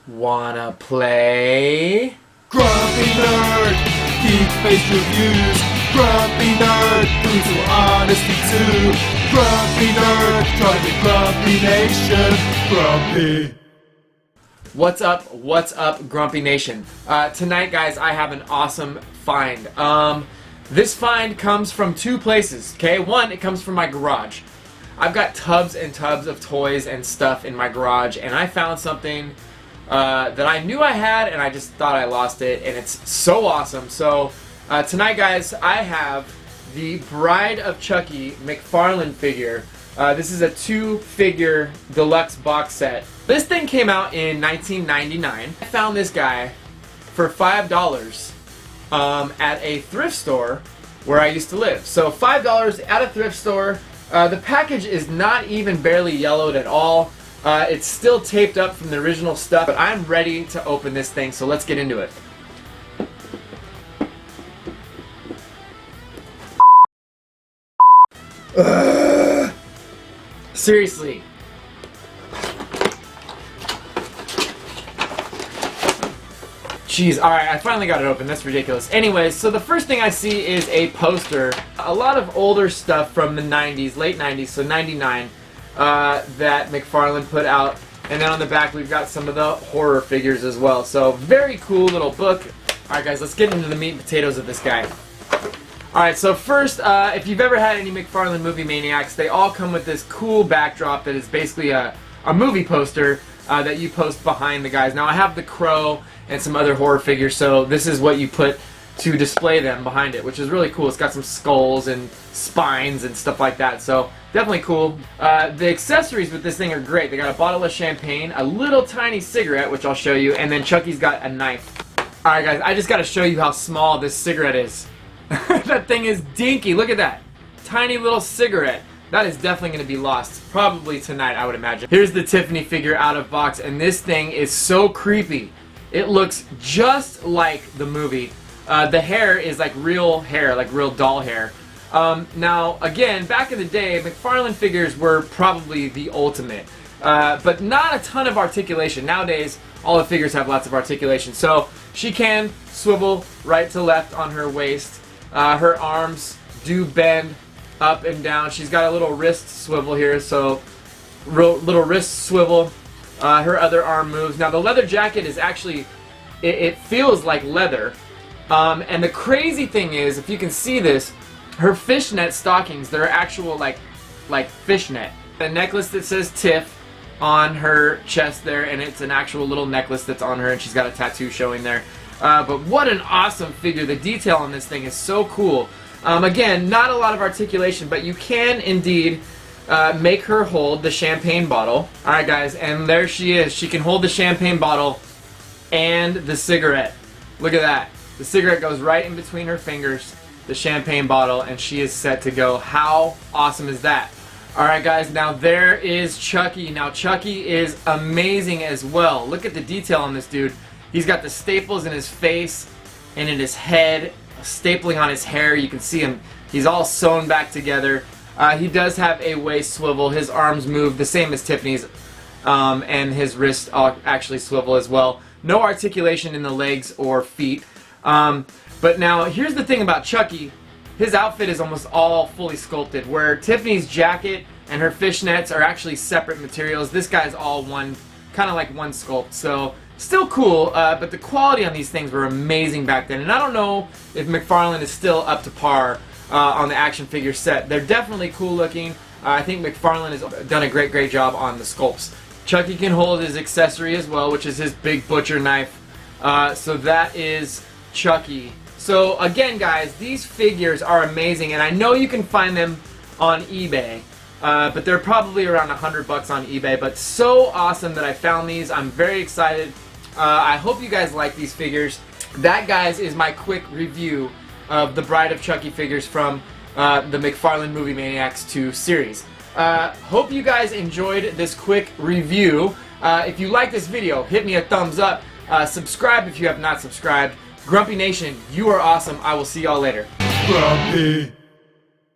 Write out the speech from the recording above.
Wanna play? Grumpy Nerd, geek-based reviews. Grumpy Nerd, brutal honesty too. Grumpy Nerd, driving Grumpy Nation. Grumpy. What's up, Grumpy Nation? Tonight, guys, I have an awesome find. This find comes from two places, okay? One, it comes from my garage. I've got tubs and tubs of toys and stuff in my garage, and I found something that I knew I had, and I just thought I lost it, and it's so awesome. So, tonight, guys, I have the Bride of Chucky McFarlane figure. This is a 2-figure deluxe box set. This thing came out in 1999. I found this guy for $5 at a thrift store where I used to live. So $5 at a thrift store. The package is not even barely yellowed at all. It's still taped up from the original stuff, but I'm ready to open this thing, so let's get into it. Seriously. Jeez, alright, I finally got it open. That's ridiculous. Anyways, so the first thing I see is a poster. A lot of older stuff from the 90s, late 90s, so 99, that McFarlane put out. And then on the back, we've got some of the horror figures as well. So, very cool little book. Alright, guys, let's get into the meat and potatoes of this guy. Alright, so first, if you've ever had any McFarlane Movie Maniacs, they all come with this cool backdrop that is basically a movie poster that you post behind the guys. Now, I have the Crow and some other horror figures, so this is what you put to display them behind it, which is really cool. It's got some skulls and spines and stuff like that, so definitely cool. The accessories with this thing are great. They got a bottle of champagne, a little tiny cigarette, which I'll show you, and then Chucky's got a knife. Alright, guys, I just got to show you how small this cigarette is. That thing is dinky. Look at that. Tiny little cigarette. That is definitely going to be lost. Probably tonight, I would imagine. Here's the Tiffany Figure out of box, and this thing is so creepy. It looks just like the movie. The hair is like real hair, like real doll hair. Now, again, back in the day, McFarlane figures were probably the ultimate. But not a ton of articulation. Nowadays, all the figures have lots of articulation. So, she can swivel right to left on her waist. Her arms do bend up and down. She's got a little wrist swivel here, so little wrist swivel. Her other arm moves. Now the leather jacket is actually, it feels like leather. And the crazy thing is, if you can see this, her fishnet stockings, they're actual like fishnet. A necklace that says Tiff on her chest there, and it's an actual little necklace that's on her, and she's got a tattoo showing there. But what an awesome figure. The detail on this thing is so cool. Again, not a lot of articulation, but you can indeed make her hold the champagne bottle. Alright, guys, and there she is. She can hold the champagne bottle and the cigarette. Look at that. The cigarette goes right in between her fingers, the champagne bottle, and she is set to go. How awesome is that? Alright, guys, now there is Chucky. Now, Chucky is amazing as well. Look at the detail on this dude. He's got the staples in his face and in his head, stapling on his hair. You can see him. He's all sewn back together. He does have a waist swivel. His arms move the same as Tiffany's, and his wrists actually swivel as well. No articulation in the legs or feet. But now, here's the thing about Chucky. His outfit is almost all fully sculpted, where Tiffany's jacket and her fishnets are actually separate materials. This guy's all one, kind of like one sculpt. So, still cool, but the quality on these things were amazing back then. And I don't know if McFarlane is still up to par on the action figure set. They're definitely cool looking. I think McFarlane has done a great job on the sculpts. Chucky can hold his accessory as well, which is his big butcher knife. So that is Chucky. So again, guys, these figures are amazing, and I know you can find them on eBay. But they're probably around $100 on eBay. But so awesome that I found these. I'm very excited. I hope you guys like these figures. That, guys, is my quick review of the Bride of Chucky figures from the McFarlane Movie Maniacs 2 series. Hope you guys enjoyed this quick review. If you like this video, hit me a thumbs up. Subscribe if you have not subscribed. Grumpy Nation, you are awesome. I will see y'all later. Grumpy.